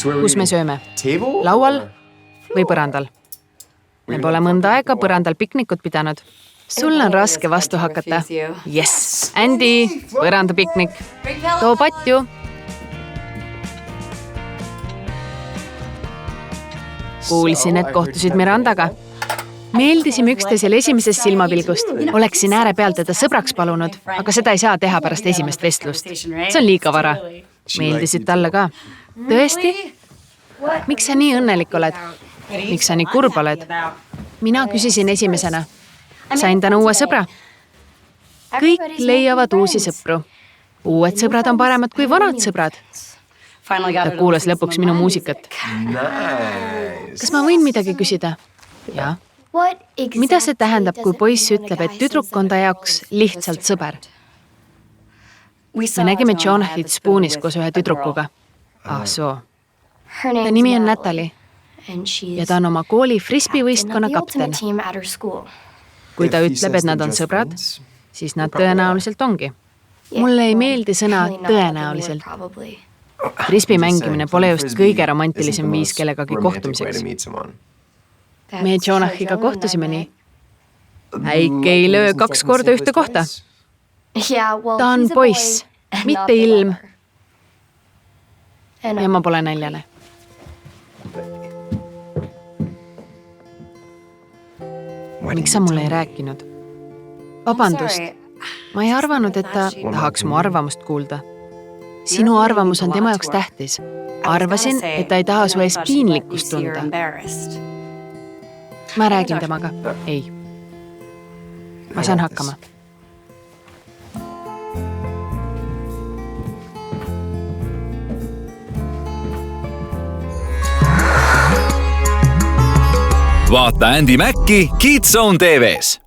Kus me sööme? Laual või põrandal? Me pole mõnda aega põrandal piknikut pidanud. Sul on raske vastu hakata. Yes! Andy, põrandapiknik. Too patju. Kuulsin, et kohtusid Mirandaga. Meeldisime üksteisele esimesest silmapilgust. Oleksin ääre pealt teda sõbraks palunud, aga seda ei saa teha pärast esimest vestlust. See on liiga vara. Meeldisid talle ka. Tõesti? Miks sa nii õnnelik oled? Miks sa nii kurb oled? Mina küsisin esimesena. Sain täna uue sõbra. Kõik leiavad uusi sõpru. Uued sõbrad on paremad kui vanad sõbrad. Ta kuulas lõpuks minu muusikat. Kas ma võin midagi küsida? Jaa. Mida see tähendab, kui poiss ütleb, et tüdruk on ta jaoks lihtsalt sõber? Me nägime Jonathit Spoonis koos ühe tüdrukuga. Soo. Ta nimi on Natalie ja ta on oma kooli frisbeevõistkonna kapten. Kui ta ütleb, et nad on sõbrad, siis nad tõenäoliselt ongi. Mulle ei meeldi sõna tõenäoliselt. Frisbee mängimine pole just kõige romantilisem viis kellegagi kohtumiseks. Me Jonathiga kohtusime nii. Äike ei löö 2 korda ühte kohta. Ta on poiss, mitte ilm. Ja ma pole näljane. Miks sa mulle ei rääkinud? Vabandust, ma ei arvanud, et ta tahaks mu arvamust kuulda. Sinu arvamus on tema jaoks tähtis. Arvasin, et ta ei taha su ees piinlikkust tunda. Ma räägin temaga. Ei. Ma saan hakkama. Vaata Andy Macki Kids Zone TVs.